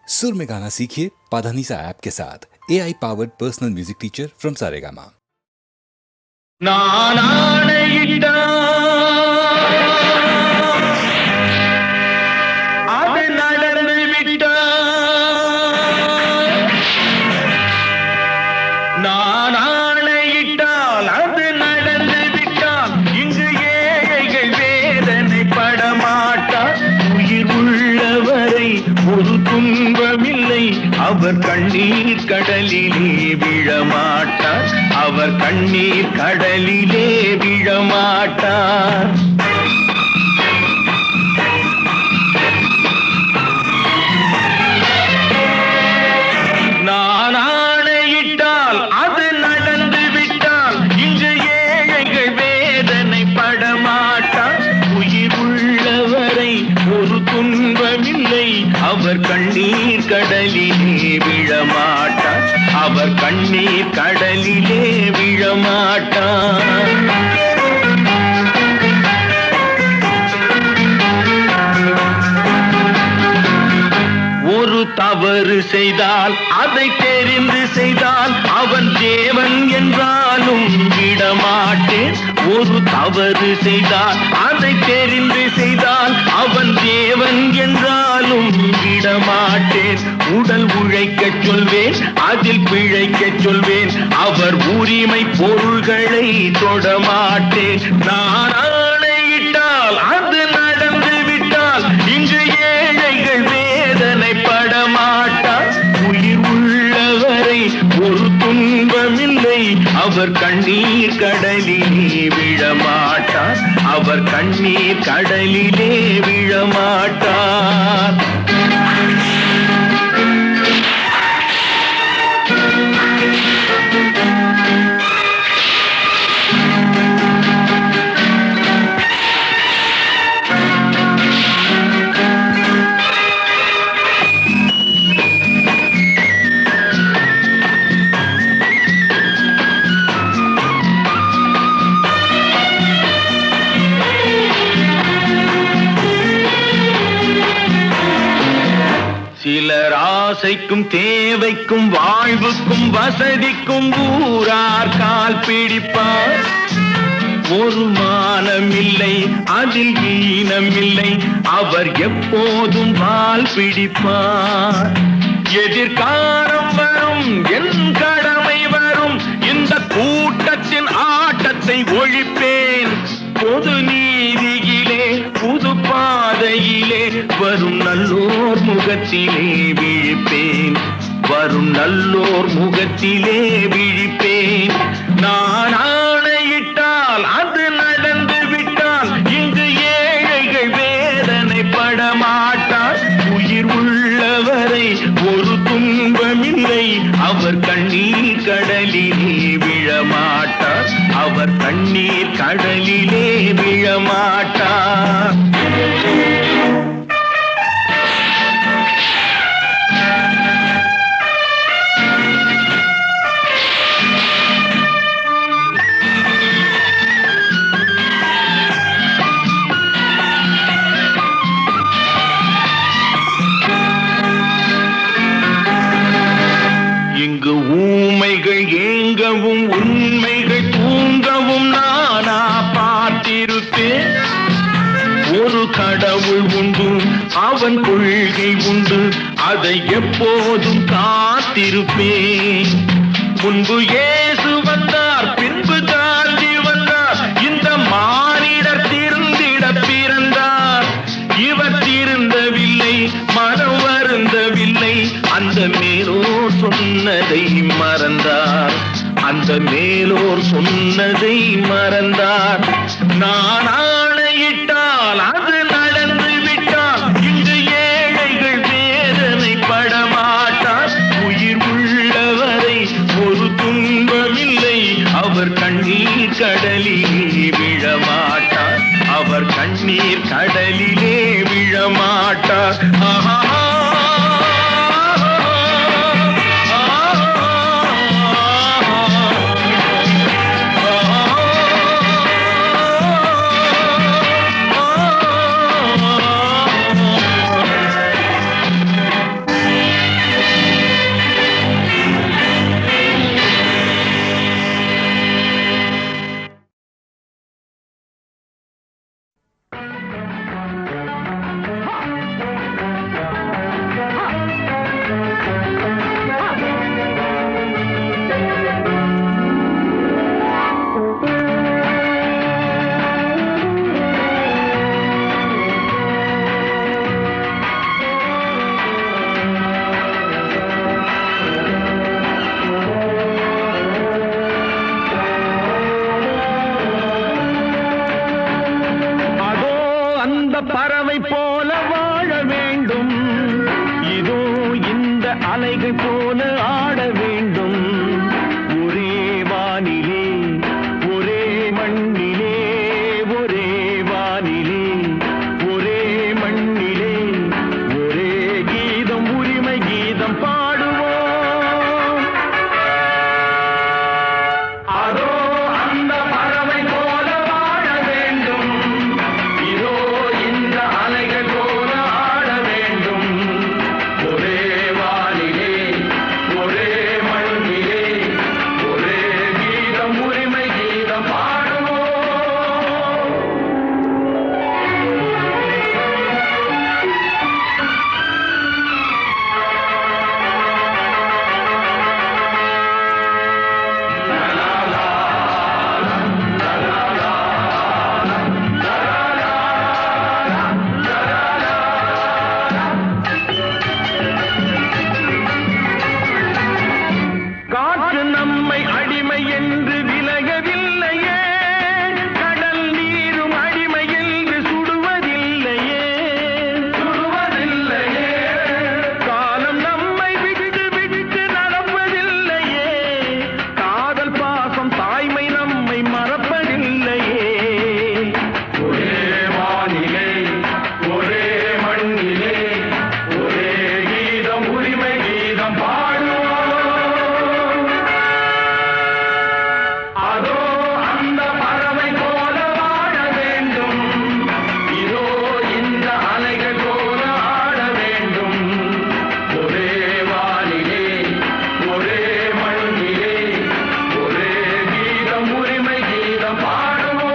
सुर में गाना सीखिए पाधानीसा ऐप के साथ। AI powered personal music teacher from Saregama. அவர் கண்ணீர் கடலிலே விழமாட்டார், அவர் கண்ணீர் கடலிலே விழமாட்டார். நான் ஆணையிட்டால் அது நடந்து விட்டால் இங்கு ஏழைகள் வேதனை படமாட்டார். உயிர் உள்ளவரை ஒரு துன்பமில்லை, அவர் கண்ணீர் கடலிலே விழமாட்டார், அவர் கண்ணீர் கடலிலே விழமாட்டார். ஒரு தவறு செய்தால் அதை தெரிந்து செய்தால் அவன் தேவன் என்றாலும் விடமாட்டேன். ஒரு தவறு செய்தால் அதை தெரிந்து செய்தால் அவன் தேவன் என்றாலும் விடமாட்டேன். உடல் உழைக்கச் சொல்வேன், அதில் பிழைக்கச் சொல்வேன், அவர் உரிமை பொருள்களை தொடமாட்டேன். நான் ஆணையிட்டால் அது நடந்து விட்டால் இங்கு ஏழைகள் வேதனை படமாட்டார். உயிர் உள்ளவரை ஒரு துன்பமில்லை, அவர் கண்ணீர் கடலிலே விழமாட்டார், அவர் கண்ணீர் கடலிலே விழமாட்டார். சிலர் ஆசைக்கும் தேவைக்கும் வாழ்வுக்கும் வசதிக்கும் ஊரார் கால் பிடிப்பார். ஒரு மானமில்லை, அதில் ஈனமில்லை, அவர் எப்போதும் வால் பிடிப்பார். எதிர்காலம் வரும், என் கடமை வரும், இந்த கூட்டத்தின் ஆட்டத்தை ஒழிப்பேன். பொது நீதியிலே புது பாதையிலே வரும் நல்லோர் முகத்திலே விழிப்பேன், வரும் நல்லோர் முகத்திலே விழிப்பேன். நான் ஆணையிட்டால் அது நடந்து விட்டால் இங்கு ஏழைகள் வேதனை படமாட்டார். உயிர் உள்ளவரை ஒரு துன்பமில்லை, அவர் கண்ணீர் கடலிலே விழமாட்டார், அவர் கண்ணீர் கடலிலே விழமாட்டார். இங்கு ஊமைகள் ஏங்கவும் உண்மைகள் தூங்கவும் நானா பார்த்திருப்பேன். ஒரு கடவுள் உண்டு, அவன் கொள்கை உண்டு, அதை எப்போதும் காத்திருப்பேன். முன்பு இயேசு வந்தார், பின்பு காந்தி வந்தார், இந்த மானிடர் திருந்திட பிறந்தார். இவர் திருந்தவில்லை, மனம் வருந்தவில்லை, அந்த மேலோர் சொன்னதை மறந்தார், அந்த மேலோர் சொன்னதை மறந்தார். நான் ஆணையிட்டால் அது நடந்து விட்டால் இங்கு ஏழைகள் வேதனை படமாட்டார். உயிர் உள்ளவரை ஒரு துன்பமில்லை, அவர் கண்ணீர் கடலிலே விழமாட்டார், அவர் கண்ணீர் கடலிலே விழமாட்டார். ஆஹா. அலைகள் போல ஆட வேண்டும் ஒரே வானிலே ஒரே மண்ணிலே ஒரே வானிலே ஒரே மண்ணிலே ஒரே கீதம் உரிமை கீதம் பாடுவோம் அதோ அந்த பறவை போல வாழ வேண்டும் இதோ இந்த அலைகள் போல ஆட வேண்டும் ஒரே வானிலே ஒரே மண்ணிலே ஒரே கீதம் உரிமை கீதம் பாடுவோம் காற்று நம்மை அடிமை என்று விலகவில்லையே கடல் நீரும் அடிமை என்று சுடுவதில்லையே காலம் நம்மை விட்டு விட்டு நடப்பதில்லையே காதல் பாசம் தாய்மை நம்மை மறப்பதில்லையே ஒரே வானிலே ஒரே மண்ணிலே ஒரே கீதம் உரிமை கீதம் பாடுவோம் அதோ அந்த பறவை போல வாழ வேண்டும் இதோ இந்த அலைகள் போல ஆட வேண்டும் ஒரே வானிலே ஒரே மண்ணிலே ஒரே கீதம் உரிமை கீதம் பாடுவோம்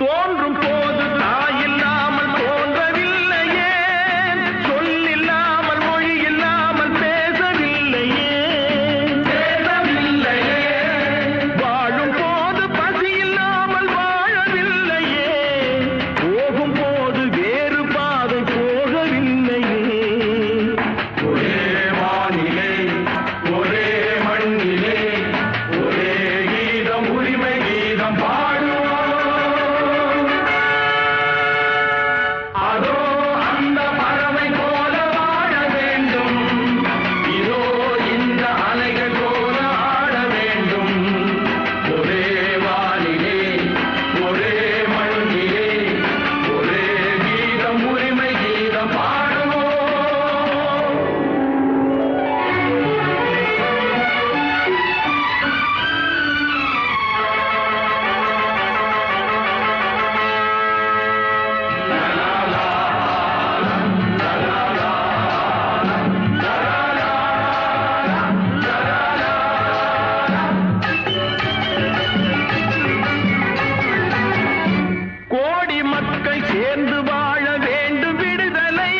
தோன்றும் போது தாயில்லாமல் தோன்றவில்லையே சொல்லில்லாமல் மொழி இல்லாமல் பேசவில்லையே வாழும் போது பசி இல்லாமல் வாழவில்லையே போகும் போது வேறு பாதை போகவில்லையே ஒரே வானிலே ஒரே மண்ணிலே ஒரே கீதம் உரிமை கீதம் பாடுவோம் அதோ அந்த பறவை போல வாழ வேண்டும் இதோ இந்த அலைகள் போல ஆட வேண்டும் ஒரே வானிலே ஒரே மண்ணிலே ஒரே கீதம் உரிமை கீதம் பாடுவோம் கோடி மக்கள் சேர்ந்து வாழ வேண்டும் விடுதலை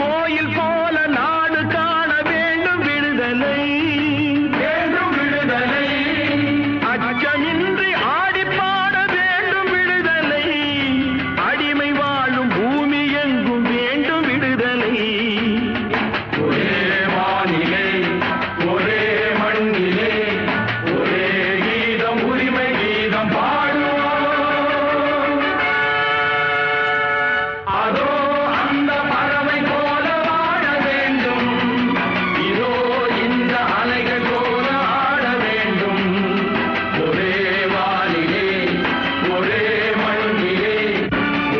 கோயில் போல நாடு காண வேண்டும் விடுதலை அச்சமின்றி ஆடி பாட வேண்டும் விடுதலை அடிமை வாழும் பூமி எங்கும் வேண்டும் விடுதலை ஒரே வானிலே ஒரே மண்ணிலே ஒரே கீதம் உரிமை கீதம் பாடுவோம் அதோ அந்த பறவை போல வாழ வேண்டும் இதோ இந்த அலைகள் போல ஆட வேண்டும் ஒரே வானிலே ஒரே மண்ணிலே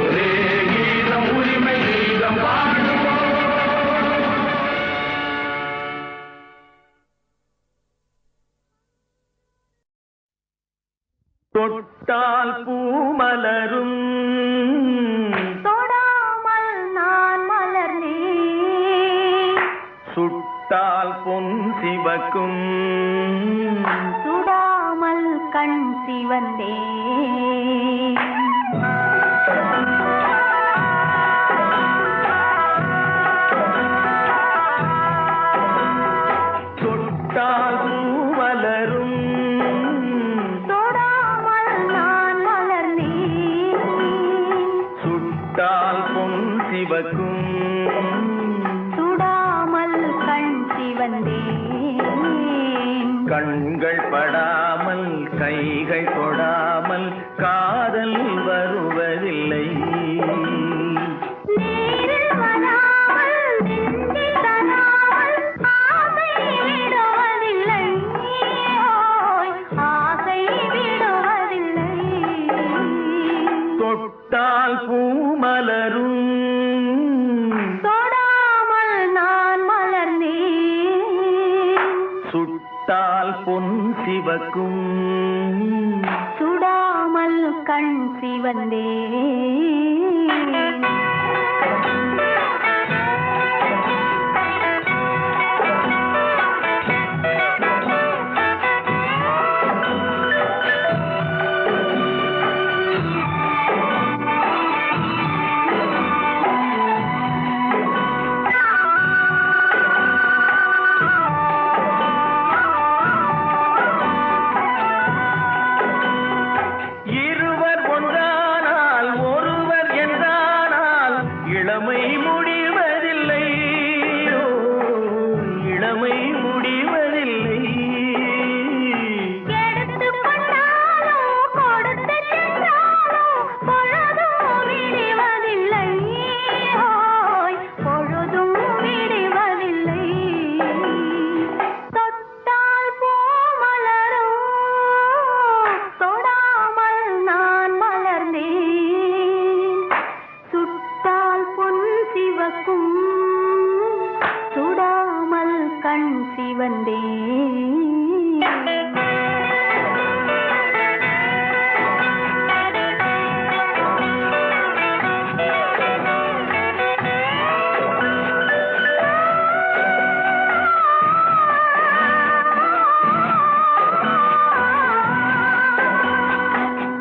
ஒரே கீதம் உரிமை கீதம் பாடுவோம் தொட்டால் பூமலரும் தொடாமல் நான் மலர்ந்தேன் சுட்டால் பொன் சிவக்கும் சுடாமல் கண் சிவந்தேன் தொட்டால் பூமலரும் கைகள் தொடாமல் காதல் வருவதில்லை. நீரில் வராமல் நெஞ்சில் தராமல் ஆசை விடுவதில்லை. ஓய், ஆசை விடுவதில்லை. தொட்டால் பூ மலரும், தொடாமல் நான் மலர்ந்தேன். சுட்டால் பொன் சிவக்கும், சுடாமல் கண் சிவந்தேன். இருவர் ஒன்றானால் ஒருவர் என்றானால் இளமை முடிவதில்லை. ஓ, இளமை முடிவதில்லை. எடுத்துக் கொண்டாலோ கொடுத்து சென்றாலோ பொழுதும் விடுவதில்லை. ஓய், பொழுதும் விடுவதில்லை. தொட்டால் பூ மலரும், தொடாமல் நான் மலர்ந்தேன். சுட்டால் பொன் சிவக்கும், சுடாமல் கண் சிவந்தேன்.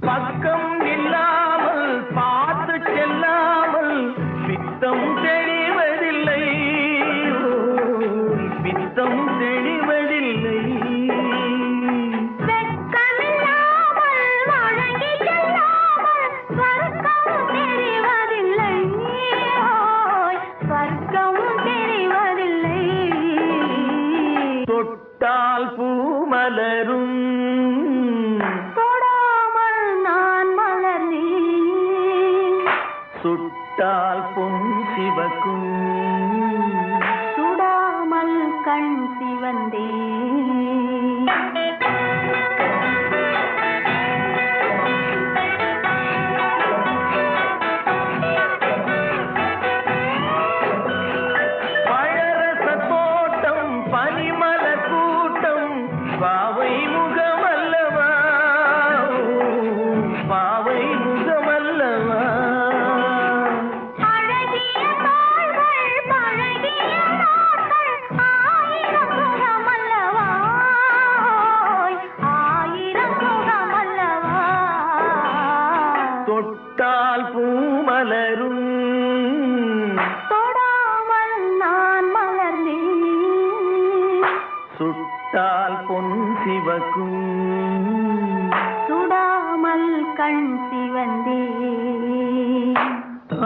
பக்கம் இல்லாமல் பார்த்து செல்லாமல் பித்தம் தெளிவதில்லை. ஓ, பித்தம் தெளிவதில்லை. வெட்கமில்லாமல் வழங்கி செல்லாமல் ஸ்வர்க்கம் தெரிவதில்லை. ஓய், ஸ்வர்க்கம் தெரிவதில்லை. தொட்டால் பூ மலரும், தொடாமல் நான் மலர்ந்தேன். சுட்டால் பொன் சிவக்கும், சுடாமல் கண் சிவந்தேன். பழரச தோட்டம் பனிமலர் கூட்டம் பாவை முகமல்லவா, பாவை முகமல்லவா. அழகிய தாள்கள் பழகிய நாட்கள் ஆயிரம் முகமல்லவா. ஓய், ஆயிரம் முகமல்லவா. தொட்டால் பூ மலரும், தொடாமல் நான் மலர்ந்தேன். சுட்டால் பொன் சிவக்கும், சுடாமல் கண் சிவந்தேன். ஆ.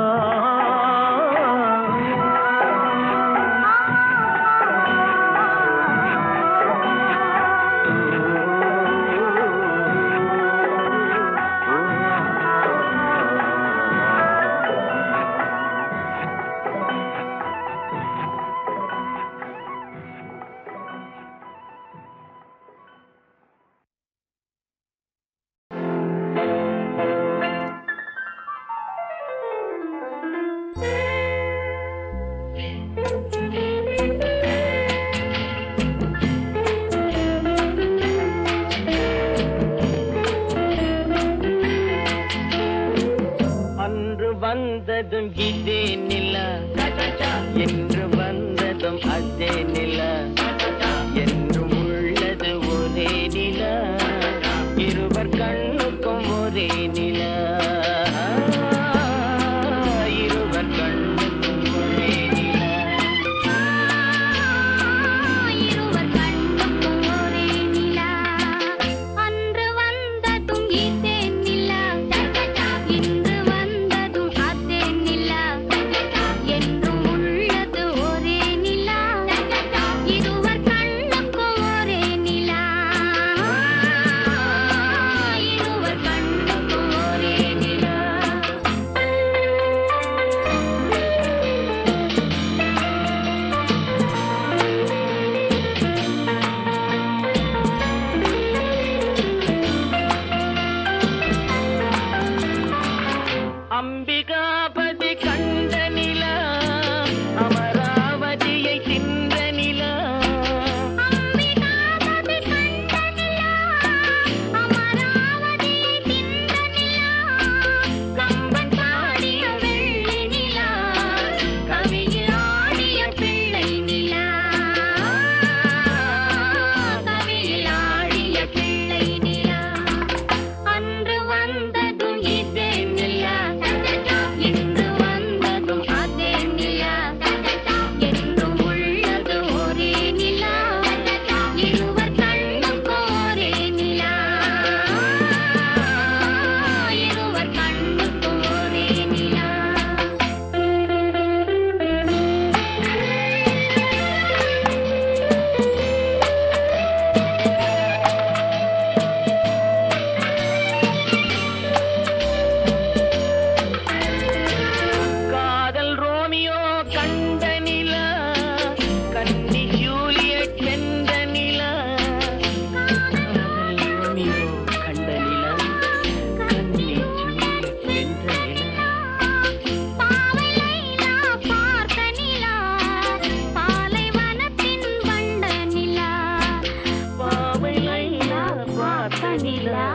நிலா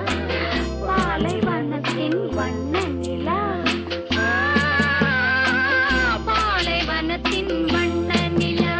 பாலைவனத்தின் வண்ண நிலா பாலைவனத்தின் வண்ண நிலா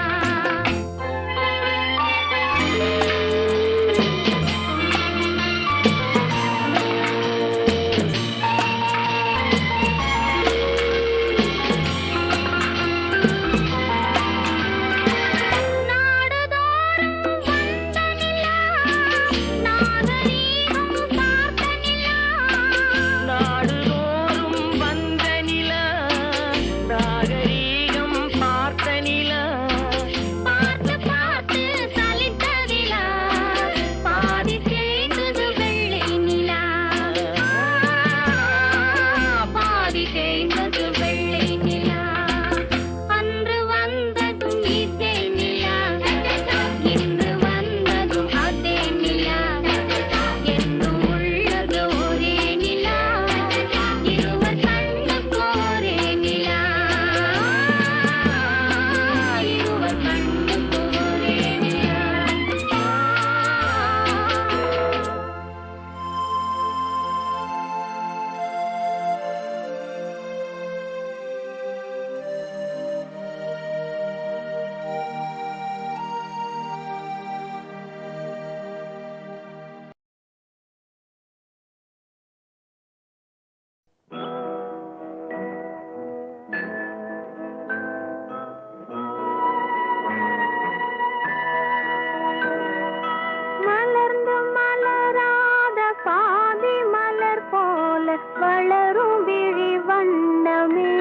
மலர்ந்து மலராத பாதி மலர் போல வளரும் விழி வண்ணமே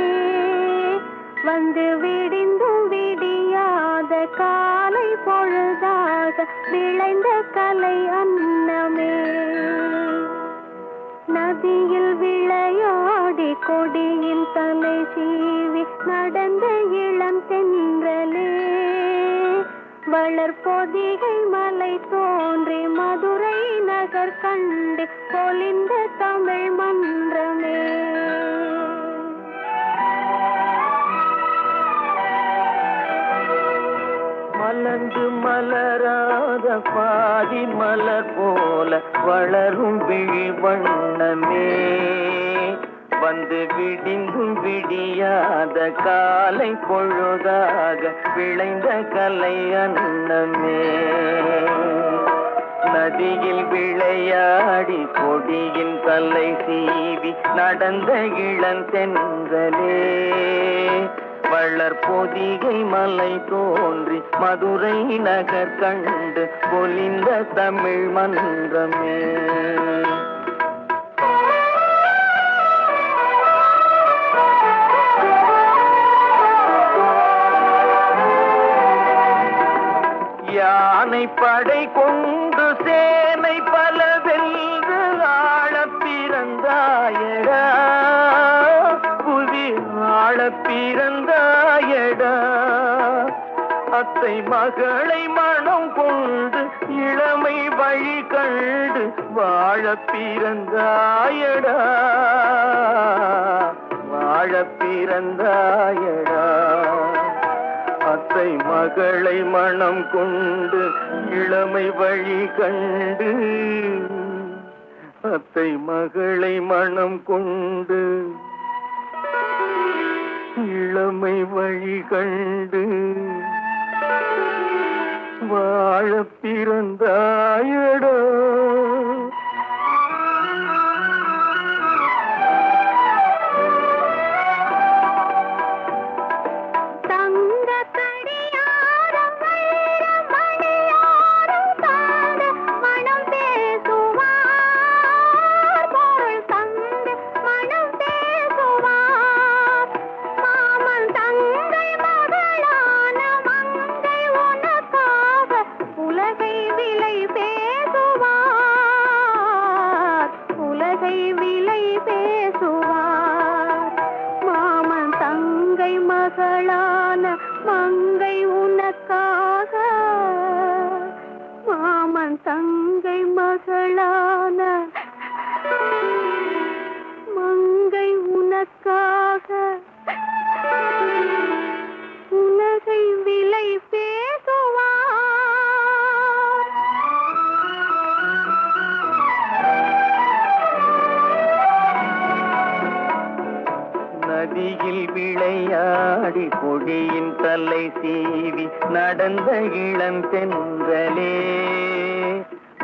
வந்து விடிந்தும் விடியாத காலை பொழுதாக விளைந்த கலை அன்னமே நதியில் விளையாடி கொடியில் தலை சீவி நடந்த இளம் தென்றலே வளர்பொதிகை மலை தோன்றி மதுரை நகர் கண்டு பொலிந்த தமிழ் மன்றமே மலர்ந்து மலராத பாதி மலர் போல வளரும் விழி வண்ணமே வந்து விடிந்தும் விடியாத காலை பொழுதாக விளைந்த கலை அன்னமே நதியில் விளையாடி கொடியின் தலை சீவி நடந்த இளந்தென்றலே வளர்பொதிகை மலை தோன்றி மதுரை நகர் கண்டு பொலிந்த தமிழ் மன்றமே யானை படை கொண்டு சேனை பல வென்று ஆள பிறந்தாயடா புவி ஆள பிறந்தாயடா அத்தை மகளை மனம் கொண்டு இளமை வழி கண்டு வாழ பிறந்தாயடா வாழ பிறந்தாயடா அத்தை மகளை மனம் கொண்டு இளமை வழி கண்டு அத்தை மகளை மனம் கொண்டு இளமை வழி கண்டு வாழ பிறந்தாயடா விளையாடி கொடியின் தலை சீவி நடந்த இளந்தென்றலே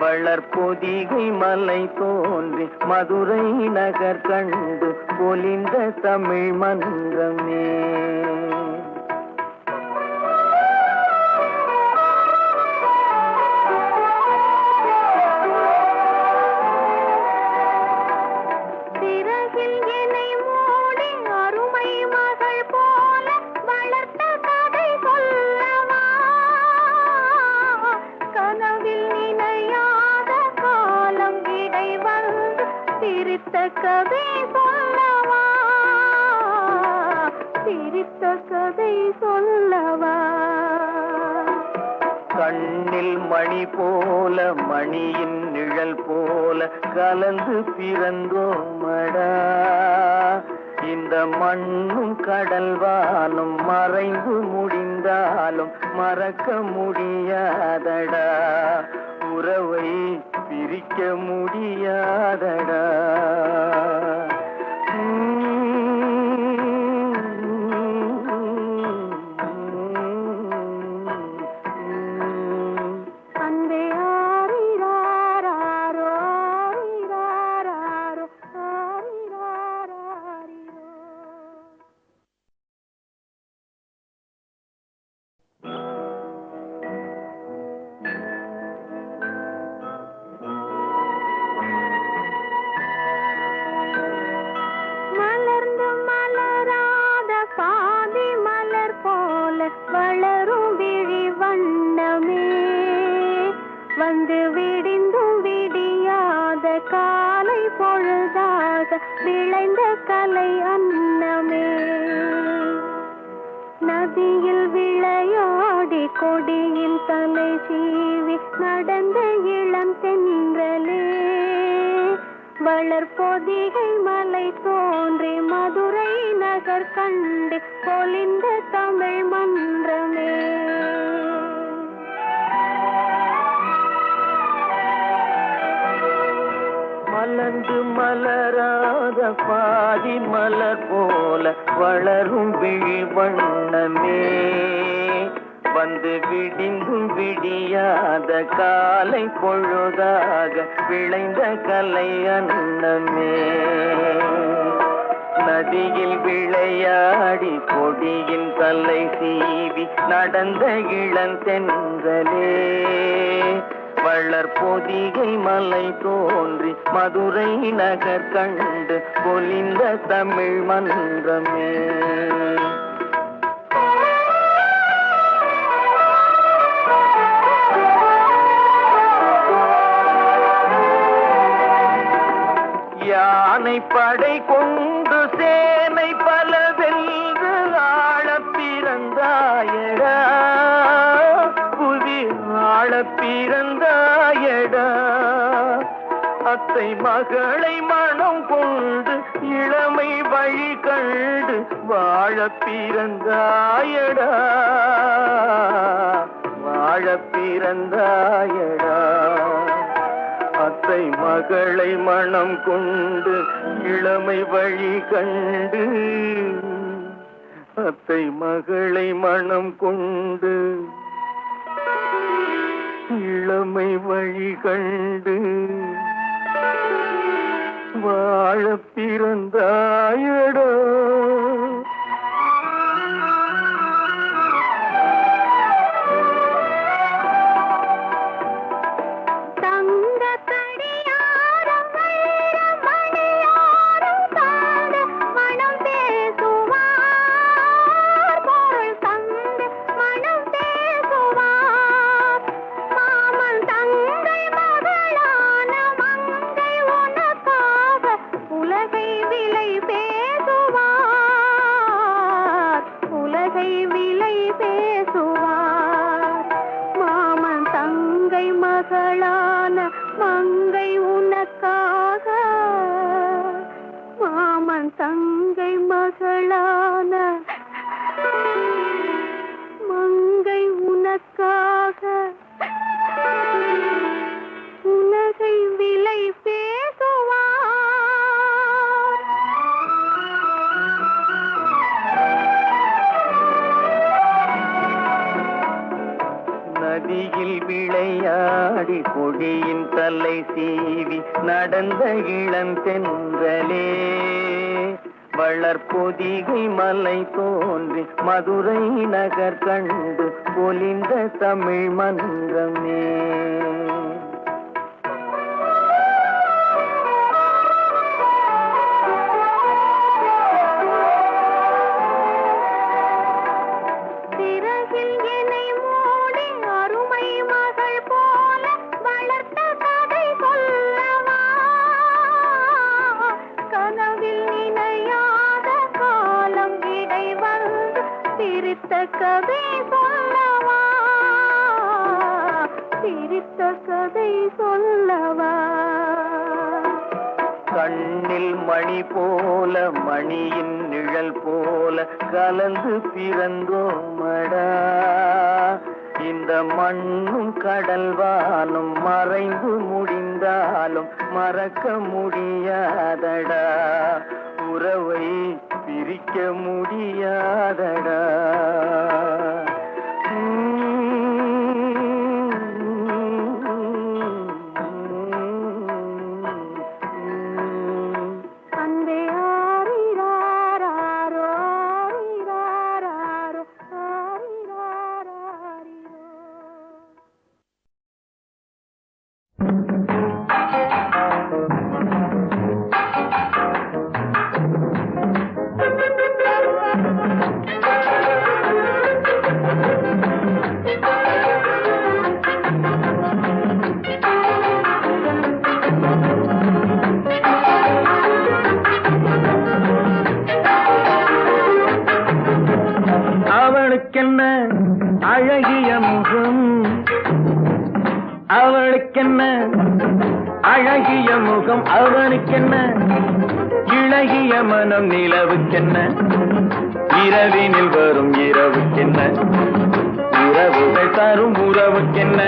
வளர்பொதிகை மலை தோன்றி மதுரை நகர் கண்டு பொலிந்த தமிழ் மன்றமே. கதை சொல்லவா, சிரித்த கதை சொல்லவா. கண்ணில் மணி போல மணியின் நிழல் போல கலந்து பிறந்தோமடா. இந்த மண்ணும் கடல்வானும் மறைந்து முடிந்தாலும் மறக்க முடியாதடா. உறவை பிரிக்க முடியாதடா. வளரும் விழி வண்ணமே வந்து விடிந்தும் விடியாத காலை பொழுதாக விளைந்த கலை அன்னமே. நதியில் விளையாடி கொடியில் தலை சீவி நடந்த இளம் தென்றலே வளர்பொதிகை மலை தோன்றி மதுரை நகர் கண்டு பொலிந்த தமிழ் மன்றமே. மலர்ந்து மலராத பாதி மலர் போல வளரும் விழி வண்ணமே வந்து விடிந்தும் விடியாத காலை பொழுதாக விளைந்த கலை அன்னமே. நதியில் விளையாடி கொடியின் தலை சீவி நடந்த இளந்தென்றலே வளர்பொதிகை மலை தோன்றி மதுரை நகர் கண்டு பொலிந்த தமிழ் மன்றமே. யானை படை கொண்டு சேனை பல வென்று ஆள பிறந்தாயடா. புவி ஆள பிறந்தாயடா. அத்தை மகளை மனம் கொண்டு இளமை வழி கண்டு வாழ பிறந்தாயடா. வாழ பிறந்தாயடா. அத்தை மகளை மனம் கொண்டு இளமை வழி கண்டு அத்தை மகளை மனம் கொண்டு இளமை வழி கண்டு வாழ பிறந்தாயடா. மங்கை உனக்காக மாமன் தங்கை மகளான மங்கை உனக்காக உலகை விலை பேசுவார். வந்த இளந்தென்றலே வளர்பொதிகை மலை தோன்றி மதுரை நகர் கண்டு பொலிந்த தமிழ் மன்றமே. கதை சொல்லவா, சிரித்த கதை சொல்லவா. கண்ணில் மணி போல மணியின் நிழல் போல கலந்து பிறந்தோமடா. இந்த மண்ணும் கடல்வானும் மறைந்து முடிந்தாலும் மறக்க முடியாதடா. உறவை பிரிக்க முடியாதடா. அவளுக்கென்ன அழகிய முகம், அவளுக்கென்ன அழகிய முகம், அவனுக்கென்ன இளகிய மனம். நிலவுக்கென்ன இரவினில் வரும் இரவுக்கென்ன உறவுகள் தரும் உறவுக்கென்ன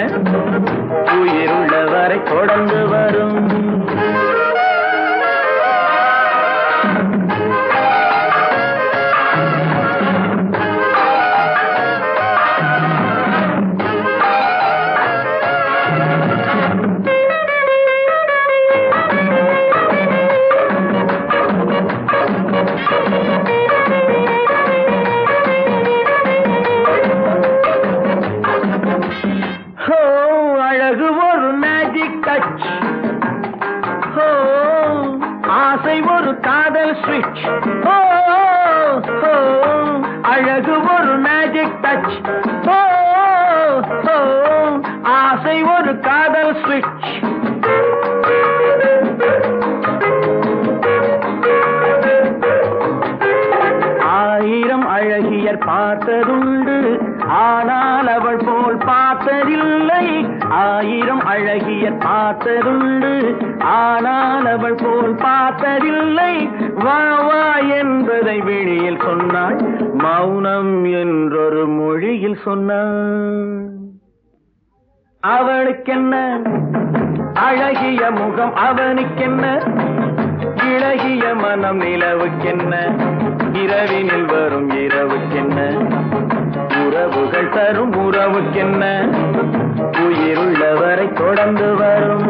உயிருள்ள வரை தொடர்ந்து வரும். அழகு ஒரு மேஜிக் டச், ஆசை ஒரு காதல் ஸ்விட்ச். அழகு ஒரு மேஜிக் டச், ஆசை ஒரு காதல் ஸ்விட்ச். ஆயிரம் அழகியர் பார்த்ததுண்டு, ஆனால் அவள் போல் பார்த்ததில்லை. ஆயிரம் அழகியர் பார்த்ததுண்டு, ஆனால் அவள் போல் பார்த்ததில்லை. வா வா என்பதை விழியில் சொன்னாள், மௌனம் என்றொரு மொழியில் சொன்னாள். அவளுக்கென்ன அழகிய முகம், அவனுக்கென்ன இளகிய மனம். நிலவுக்கென்ன இரவினில் வரும் இரவுக்கென்ன உறவுகள் தரும் உறவுக்கென்ன உயிருள்ளவரை தொடர்ந்து வரும்.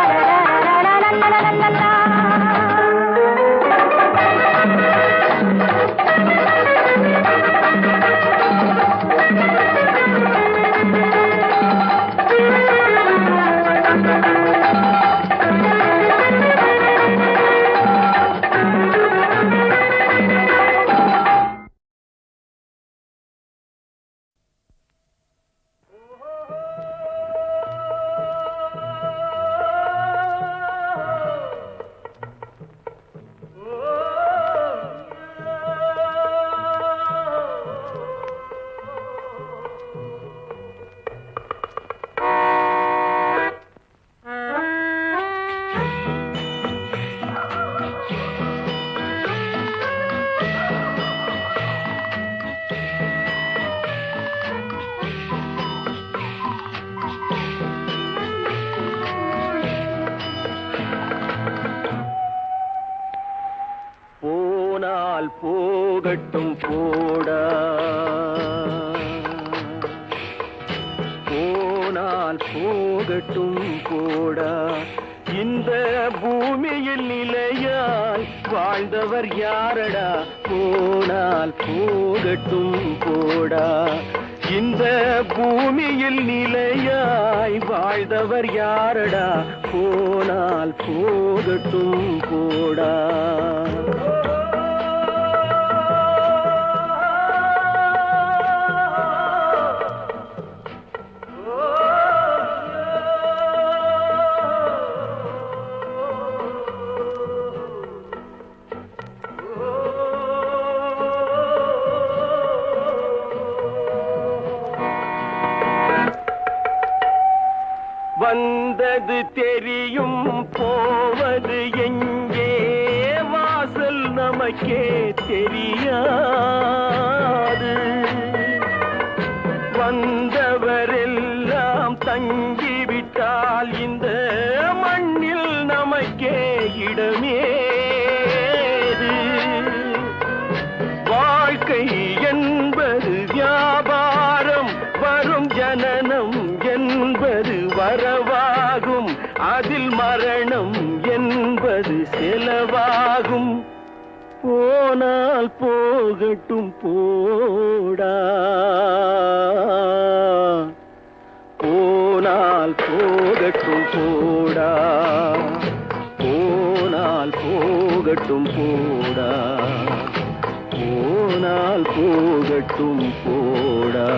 போகட்டும் போடா போனால் போகட்டும் போடா இந்த பூமியில் நிலையாய் வாழ்ந்தவர் யாரடா போனால் போகட்டும் போடா இந்த பூமியில் நிலையாய் வாழ்ந்தவர் யாரடா போனால் போகட்டும் போடா வந்தது தெரியும் போவது எங்கே வாசல் நமக்கே தெரியாது வந்தவரெல்லாம் தங்கிவிட்டால் இந்த மண்ணில் நமக்கே இடமேது வாழ்க்கை என்பது வியாபாரம் வரும் ஜனனம் என்பது வரவாகும் அதில் மரணம் என்பது செலவாகும் போனால் போகட்டும் போடா போனால் போகட்டும் போடா போனால் போகட்டும் போடா போனால் போகட்டும் போடா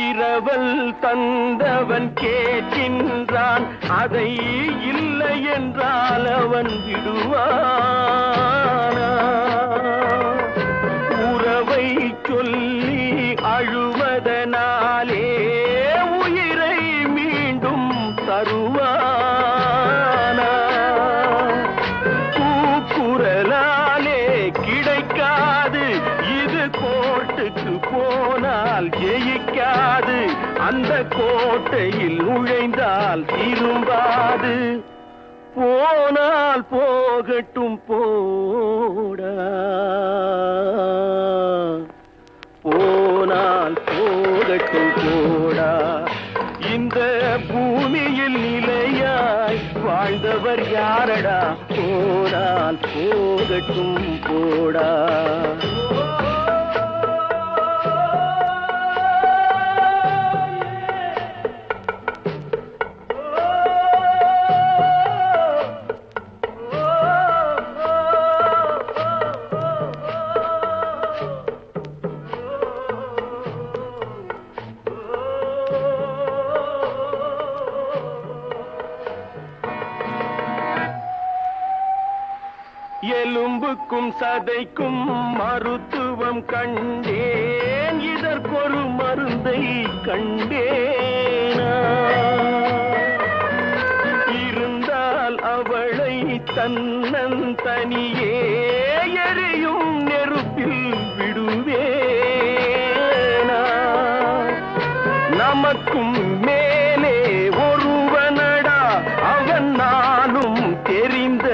இரவல் தந்தவன் கேட்கின்றான் அதை இல்லை என்றால் அவன் விடுவானா உறவை சொல்லி அழுவதனாலே உயிரை மீண்டும் தருவானா கூக்குரலாலே கிடைக்காது இது கோர்ட்டுக்கு போனால் ஜெயிக்காது அந்த கோட்டையில் நுழைந்தால் திரும்பாது போனால் போகட்டும் போடா போனால் போகட்டும் போடா இந்த பூமியில் நிலையாய் வாழ்ந்தவர் யாரடா போனால் போகட்டும் போகட்டும் போடா. எலும்புக்கும் சதைக்கும் மருத்துவம் கண்டேன், இதற்கொரு மருந்தை கண்டேனா. இருந்தால் அவளை தன்னந்தனியே எரியும் நெருப்பில் விடுவேனா. நமக்கும் மேலே ஒருவனடா, அவன் நானும் தெரிந்த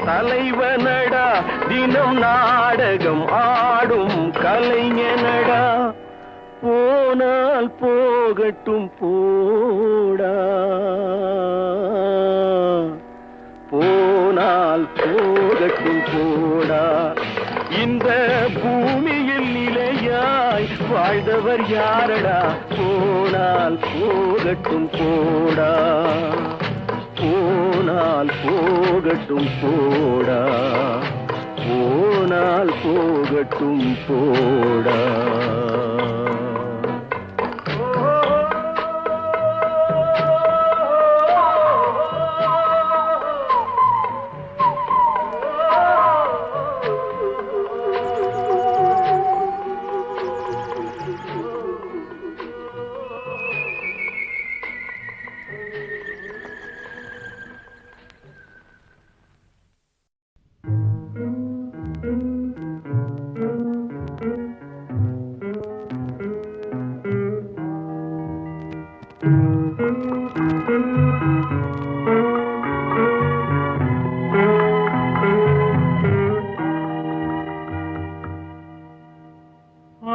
தலைவனடா, தினம் நாடகம் ஆடும் கலைஞனடா. போனால் போகட்டும் போடா, போனால் போகட்டும் போடா. இந்த பூமியில் நிலையாய் வாழ்ந்தவர் யாரடா, போனால் போகட்டும் போடா, போனால் போகட்டும் போடா, போனால் போகட்டும் போடா.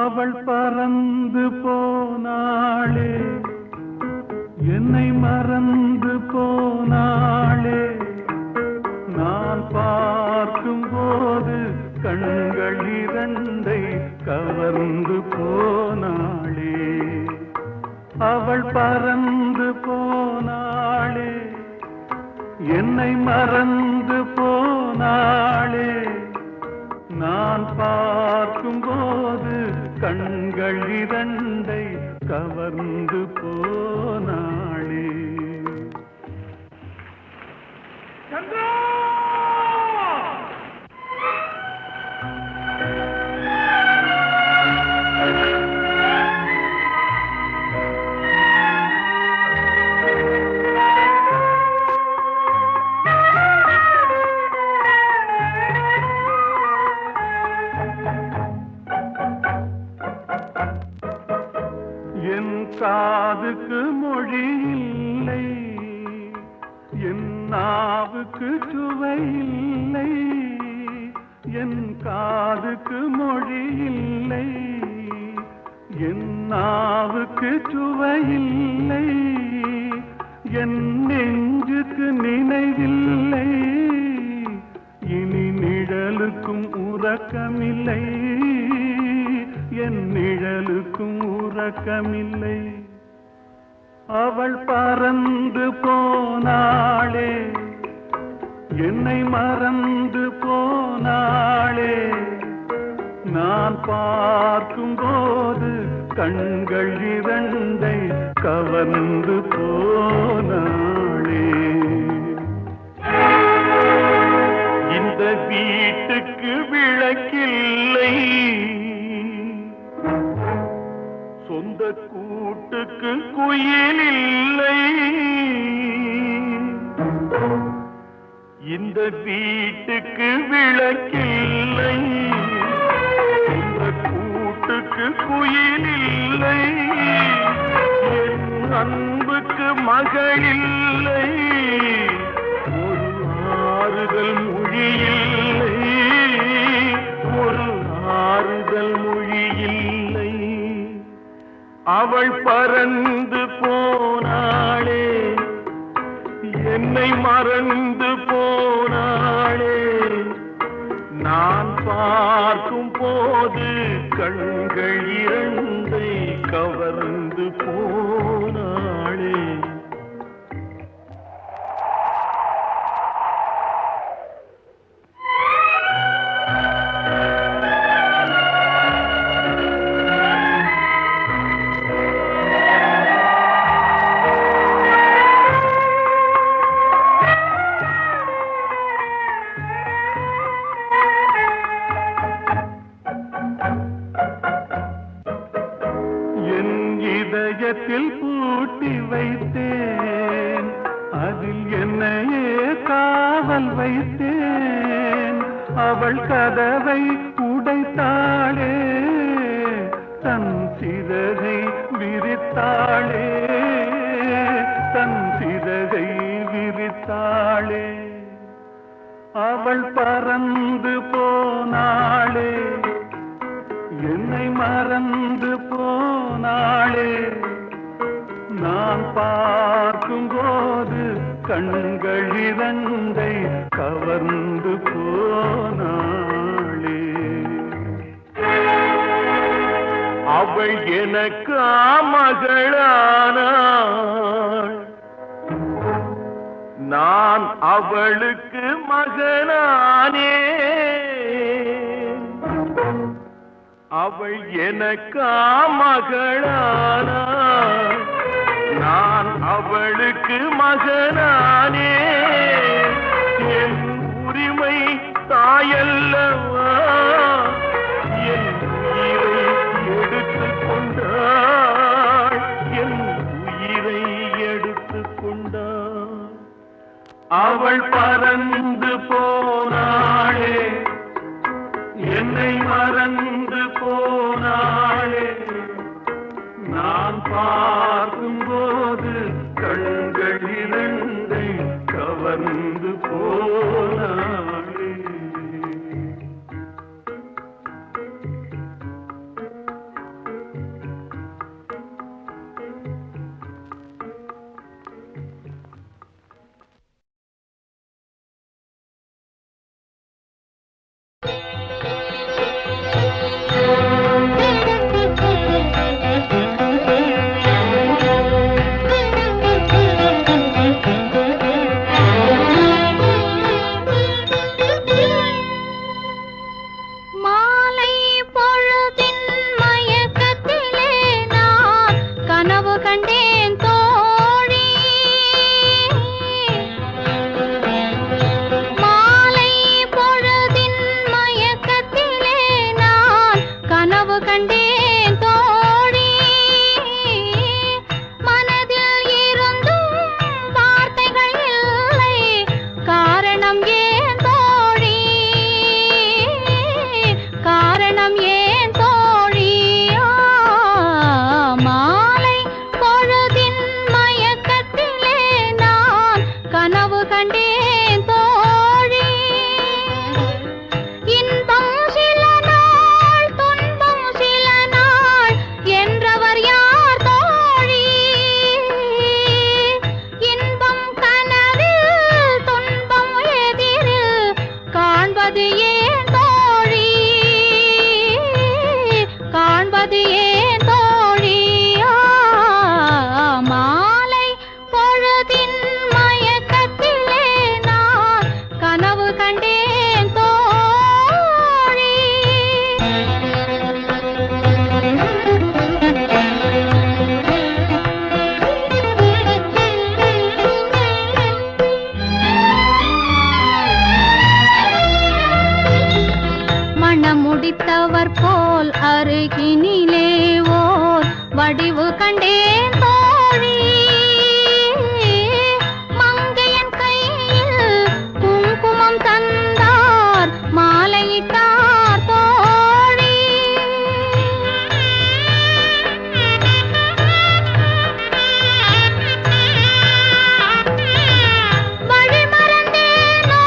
அவள் பறந்து போனாளே, என்னை மறந்து போனாளே. நான் பார்க்கும் போது கண்கள் இரண்டை கவர்ந்து போனாளே. அவள் பறந்து போனாளே, என்னை மறந்து போனாளே. நான் பார்க்கும் போது கண்கள் இரண்டை கவர்ந்து போனாளே. என் காதுக்கு மொழி இல்லை, என் நாவுக்கு சுவை இல்லை. என் காதுக்கு மொழி இல்லை, என் நாவுக்கு சுவை இல்லை. என் நெஞ்சுக்கு நினைவில்லை, இனி நிழலுக்கும் உறக்கமில்லை. என் நிழலுக்கும் உறக்கமில்லை. அவள் பறந்து போனாளே, என்னை மறந்து போனாளே. நான் பார்க்கும் போது கண்கள் இரண்டை கவர்ந்து போனாளே. இந்த வீட்டுக்கு விளக்கில்லை, சொந்த கூட்டுக்கு குயில் இல்லை. இந்த வீட்டுக்கு விளக்கில்லை, சொந்த கூட்டுக்கு குயில் இல்லை. என் அன்புக்கு மகள் இல்லை, ஒரு ஆறுதல் மொழி இல்லை, ஒரு ஆறுதல் மொழி இல்லை. அவள் பறந்து போனாளே, என்னை மறந்து போனாளே. நான் நான் பார்க்கும் போது கண்கள் இரண்டை கவர்ந்து போனாளே. இதயத்தில் பூட்டி வைத்தேன், அதில் என்னையே காவல் வைத்தேன். அவள் கதவை உடைத்தாளே, தன் சிறகை விரித்தாளே, தன் சிறகை விரித்தாளே. அவள் பறந்து போனாளே, என்னை மறந்து போனாளே. நான் பார்க்கும்போது கண்கள் இரண்டை கவர்ந்து போனாளே. அவள் எனக்கு மகளானாள், நான் அவளுக்கு மகனானே. அவள் எனக்கு மகளானாள், நான் அவளுக்கு மகனானே. என் உரிமை தாயல்லவா, என் உயிரை எடுத்துக் கொண்டாள், என் உயிரை எடுத்துக் கொண்டாள். அவள் பறந்து போனாளே, என்னை மறந்து போனாளே. நான் பார்க்கும்போது கண்கள் இரண்டை கவர்ந்து போனாளே. மாலை பொழுதின் மயக்கத்திலே நான் கனவு கண்டேன் தோழி. மாலை பொழுதின் மயக்கத்திலே நான் கனவு கண்டேன் தோழி. மனதில் இருந்தும் வார்த்தைகள் இல்லை, காரணம் ஏன் தோழி, காரணம் ஏன் தோழி. மாலை பொழுதின் மயக்கத்திலே நான் கனவு கண்டேன் தோழி. இன்பம் சில நாள், துன்பம் சில நாள் என்றவர் யார் தோழி. இன்பம் கனவில், துன்பம் எதிரில் காண்பது ஏன் தோழி, காண்பது ஏன் தோழி. மாலை பொழுதின் மயக்கத்திலே நான் கனவு கண்டேன் தோழி. மணம் முடித்தவர் போல் அருகினிலே ஓர் வடிவு கண்டேன் தோழி. மங்கையன் கையில் குங்குமம் தந்தார், மாலையிட்டார் தோழி. வழி மறந்தேனோ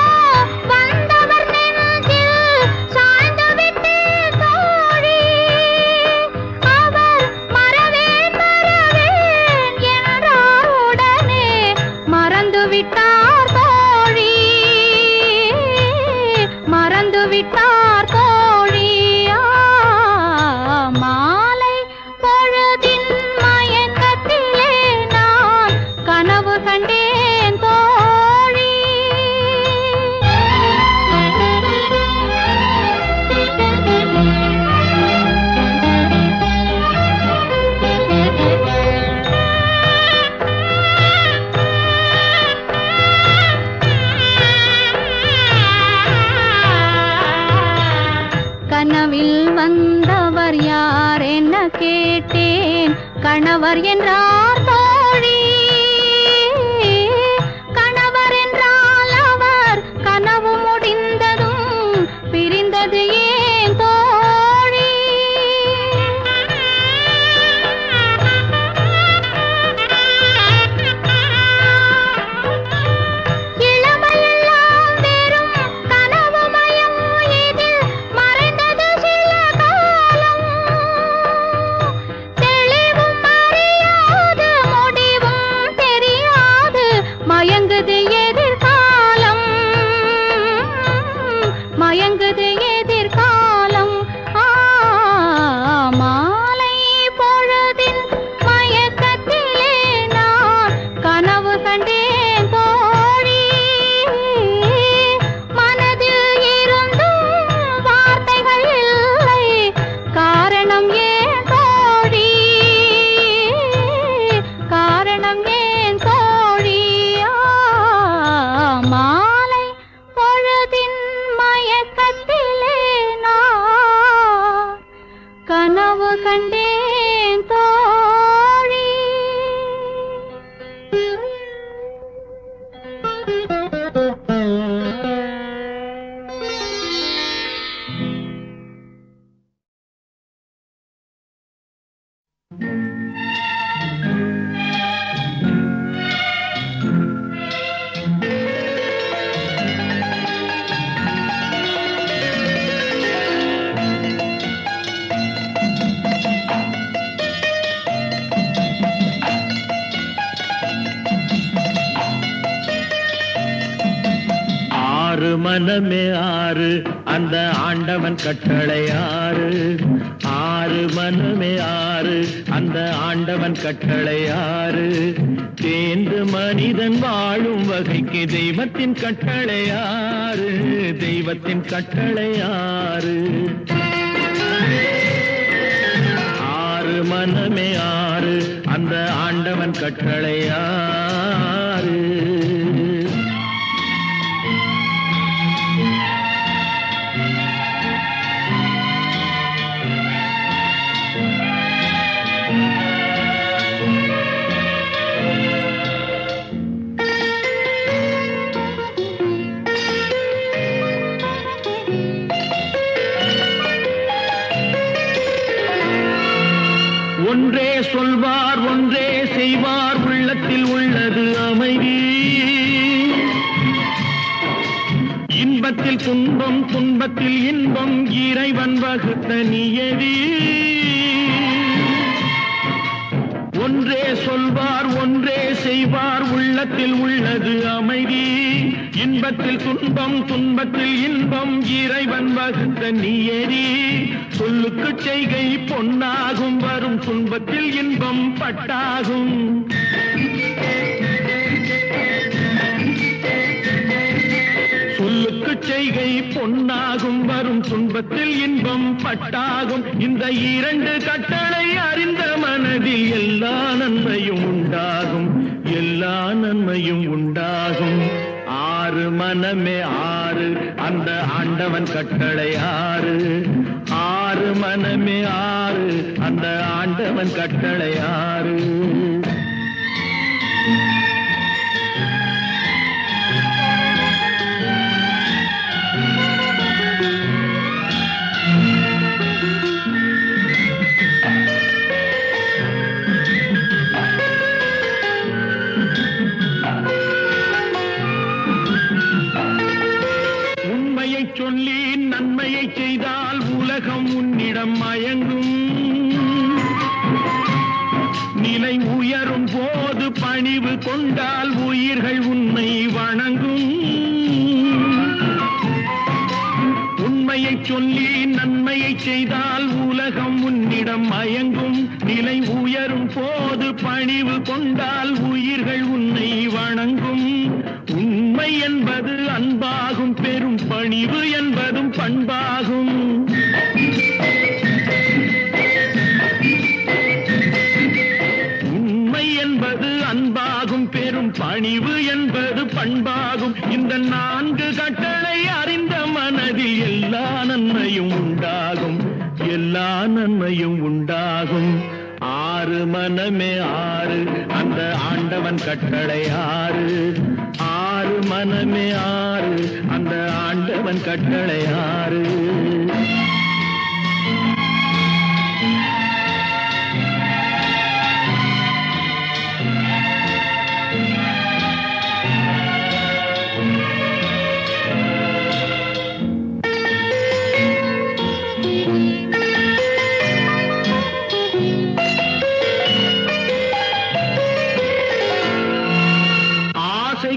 வந்தவர் நெஞ்சில் சாய்ந்து விட்டேன் தோழி. அவர் மறவேன் மறவேன் கனவில் வந்தவர் யார் என்ன கேட்டேன் கணவர் என்றார் தோழி கணவர் என்றால் அவர் கனவு முடிந்ததும் பிரிந்தது ஏன் தோழி இளமையெல்லாம் வெறும் கனவுமயம் இதில் மறைந்தது சில காலம் தெளிவும் அறியாது முடிவும் தெரியாது மயங்குது எதிர்காலம் மயங்குது எதிர்காலம் மாலை பொழுதின் மயக்கத்திலே நான் கனவு கண்டேன் தோழி மனதில் இருந்தும் வார்த்தைகள் இல்லை காரணம் ஏன் தோழி காரணம் ஏன் தோழி மாலை பொழுதின் மயக்கத்திலே நான் கனவு கண்டேன் தோழி ஆறு மனமே ஆறு அந்த ஆண்டவன் கட்டளை ஆறு ஆறு மனமே ஆறு அந்த ஆண்டவன் கட்டளை ஆறு தேர்ந்து மனிதன் வாழும் வகைக்கு தெய்வத்தின் கட்டளை ஆறு தெய்வத்தின் கட்டளை ஆறு ஆறு மனமே ஆறு அந்த ஆண்டவன் கட்டளை ஆறு ஒன்றே சொல்வார் ஒன்றே செய்வார் உள்ளத்தில் உள்ளது அமைதி இன்பத்தில் துன்பம் துன்பத்தில் இன்பம் இறைவன் வகுத்த நியதி ஒன்றே சொல்வார் ஒன்றே செய்வார் உள்ளத்தில் உள்ளது அமைதி இன்பத்தில் துன்பம் துன்பத்தில் இன்பம் இறைவன் வகுத்த நியதி சொல்லுக்கு செய்கை பொன்னாகும் வரும் துன்பத்தில் இன்பம் பட்டாகும் சொல்லுக்கு செய்கை பொன்னாகும் வரும் துன்பத்தில் இன்பம் பட்டாகும் இந்த இரண்டு கட்டளை அறிந்த மனதில் எல்லா நன்மையும் உண்டாகும் எல்லா நன்மையும் உண்டாகும் ஆறு மனமே ஆறு அந்த ஆண்டவன் கட்டளை ஆறு ஆறு மனமே ஆறு அந்த ஆண்டவன் கட்டளை ஆறு சொல்லி நன்மையை செய்தால் உலகம் உன்னிடம் மயங்கும் நிலை உயரும் போது பணிவு கொண்டால் உயிர்கள் உன்னை வணங்கும் உண்மையை சொல்லி நன்மையை செய்தால் உலகம் உன்னிடம் மயங்கும் நிலை உயரும் போது பணிவு கொண்டால் உயிர்கள் உன்னை வணங்கும் உண்மை என்பது அன்பாகும் பெரும் பணிவு என்பதும் பண்பாகும் உண்மை என்பது அன்பாகும் பெரும் பணிவு என்பது பண்பாகும் இந்த நான்கு கட்டளை அறிந்த மனதில் எல்லா நன்மையும் உண்டா உண்டாகும் எல்லா நன்மையும் உண்டாகும் ஆறு மனமே ஆறு அந்த ஆண்டவன் கட்டளை ஆறு ஆறு மனமே ஆறு அந்த ஆண்டவன் கட்டளை ஆறு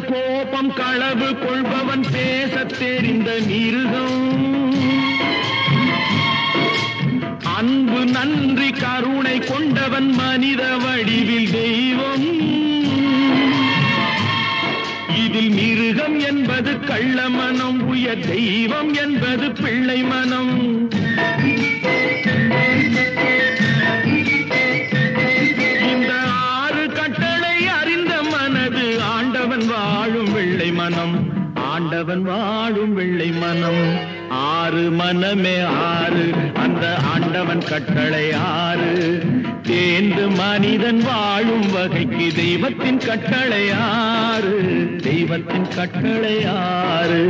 கோபம் களவு கொள்பவன் பேசத் தெரிந்த மிருகம் அன்பு நன்றி கருணை கொண்டவன் மனித வடிவில் தெய்வம் இதில் மிருகம் என்பது கள்ள மனம் உயர் தெய்வம் என்பது பிள்ளை மனம் இந்த ஆறு கட்டளை அறிந்த மனது ஆண்டவன் வாழும் வெள்ளை மனம் ஆண்டவன் வாழும் வெள்ளை மனம் ஆறு மனமே ஆறு அந்த ஆண்டவன் கட்டளை ஆறு தேர்ந்து மனிதன் வாழும் வகைக்கு தெய்வத்தின் கட்டளை ஆறு தெய்வத்தின் கட்டளை ஆறு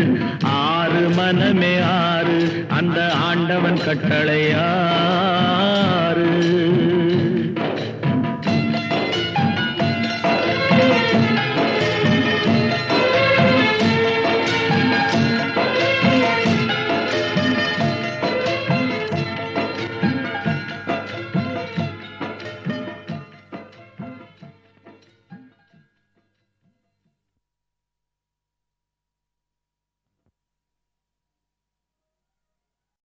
ஆறு மனமே ஆறு அந்த ஆண்டவன் கட்டளை ஆறு